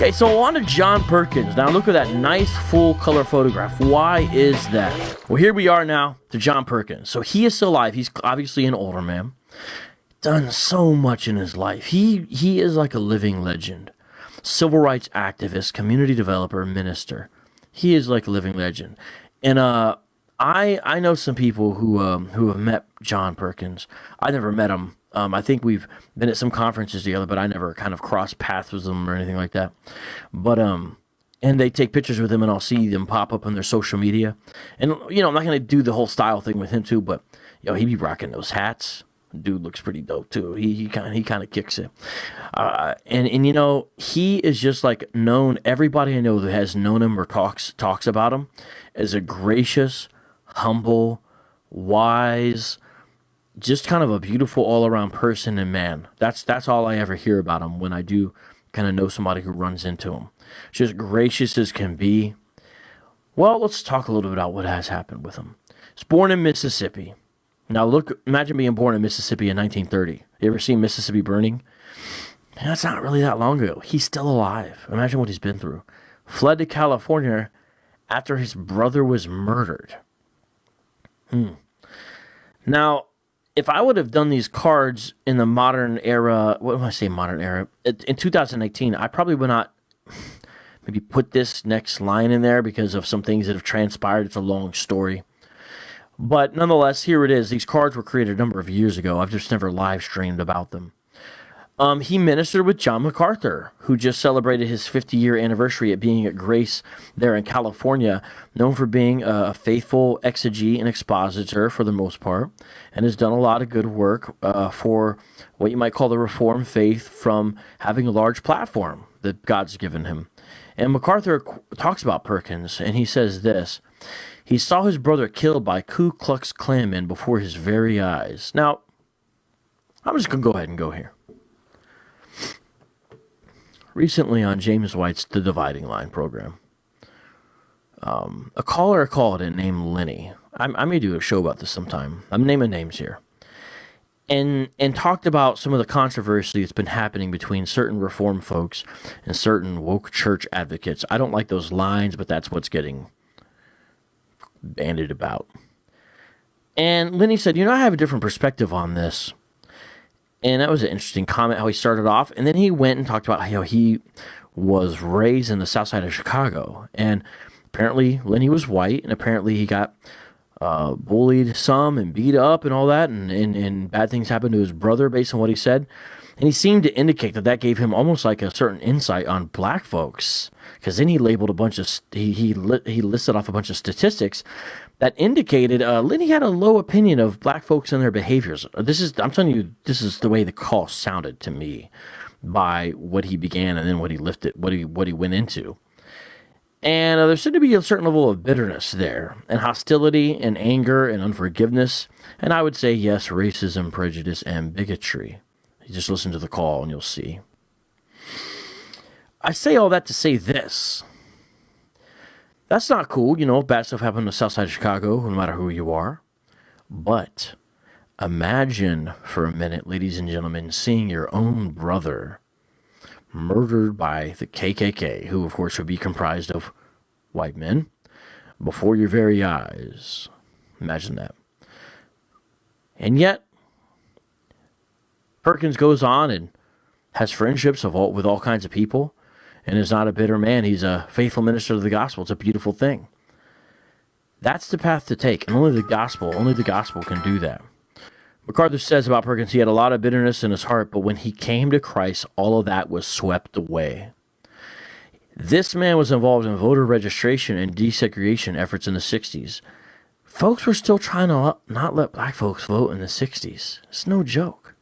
Okay, so on to John Perkins. Now look at that nice full color photograph. Why is that? Well, here we are now to John Perkins. So he is still alive. He's obviously an older man. Done so much in his life. He is like a living legend. Civil rights activist, community developer, minister. He is like a living legend. And I know some people who have met John Perkins. I never met him. I think we've been at some conferences together, but I never kind of crossed paths with them or anything like that. But and they take pictures with him, and I'll see them pop up on their social media. And I'm not gonna do the whole style thing with him too, but he be rocking those hats. Dude looks pretty dope too. He kind of kicks it. And he is just like known. Everybody I know that has known him or talks about him as a gracious, humble, wise, just kind of a beautiful all-around person and man. That's all I ever hear about him when I do kind of know somebody who runs into him. Just gracious as can be. Well, let's talk a little bit about what has happened with him. He's born in Mississippi. Now imagine being born in Mississippi in 1930. You ever seen Mississippi burning? That's not really that long ago. He's still alive. Imagine what he's been through. Fled to California after his brother was murdered. Now, if I would have done these cards in the modern era, what do I say modern era? In 2018, I probably would not maybe put this next line in there because of some things that have transpired. It's a long story. But nonetheless, here it is. These cards were created a number of years ago. I've just never live streamed about them. He ministered with John MacArthur, who just celebrated his 50-year anniversary at being at Grace there in California, known for being a faithful exegete and expositor for the most part, and has done a lot of good work for what you might call the Reformed faith from having a large platform that God's given him. And MacArthur talks about Perkins, and he says this: he saw his brother killed by Ku Klux Klan men before his very eyes. Now, I'm just going to go ahead and go here. Recently on James White's The Dividing Line program, a caller called in named Lenny. I may do a show about this sometime. I'm naming names here. And talked about some of the controversy that's been happening between certain Reformed folks and certain woke church advocates. I don't like those lines, but that's what's getting bandied about. And Lenny said, I have a different perspective on this. And that was an interesting comment, how he started off. And then he went and talked about how he was raised in the south side of Chicago. And apparently Lenny was white, and apparently he got bullied some and beat up and all that. And bad things happened to his brother based on what he said. And he seemed to indicate that gave him almost like a certain insight on black folks. Because then he labeled a bunch of, he listed off a bunch of statistics that indicated Lenny had a low opinion of black folks and their behaviors. I'm telling you, this is the way the call sounded to me by what he began and then what he lifted, what he went into. And there seemed to be a certain level of bitterness there, and hostility and anger and unforgiveness. And I would say, yes, racism, prejudice, and bigotry. You just listen to the call and you'll see. I say all that to say this. That's not cool, if bad stuff happened on the south side of Chicago, no matter who you are. But imagine for a minute, ladies and gentlemen, seeing your own brother murdered by the KKK, who of course would be comprised of white men, before your very eyes. Imagine that. And yet, Perkins goes on and has friendships with all kinds of people, and is not a bitter man. He's a faithful minister of the gospel. It's a beautiful thing. That's the path to take, and only the gospel can do that. MacArthur says about Perkins, he had a lot of bitterness in his heart, but when he came to Christ, all of that was swept away. This man was involved in voter registration and desegregation efforts in the 60s. Folks were still trying to not let black folks vote in the 60s. It's no joke.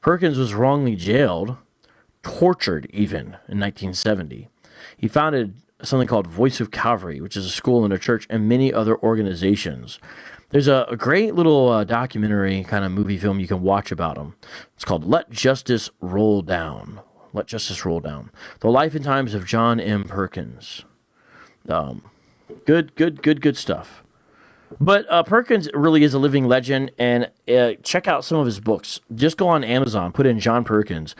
Perkins was wrongly jailed, tortured even, in 1970. He founded something called Voice of Calvary, which is a school and a church, and many other organizations. There's a great little documentary kind of movie film you can watch about him. It's called Let Justice Roll Down. Let Justice Roll Down. The Life and Times of John M. Perkins. Good stuff. But Perkins really is a living legend, and check out some of his books. Just go on Amazon, put in John Perkins,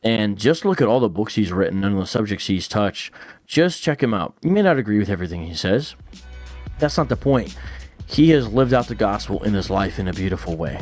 And just look at all the books he's written and the subjects he's touched. Just check him out. You may not agree with everything he says. That's not the point. He has lived out the gospel in his life in a beautiful way.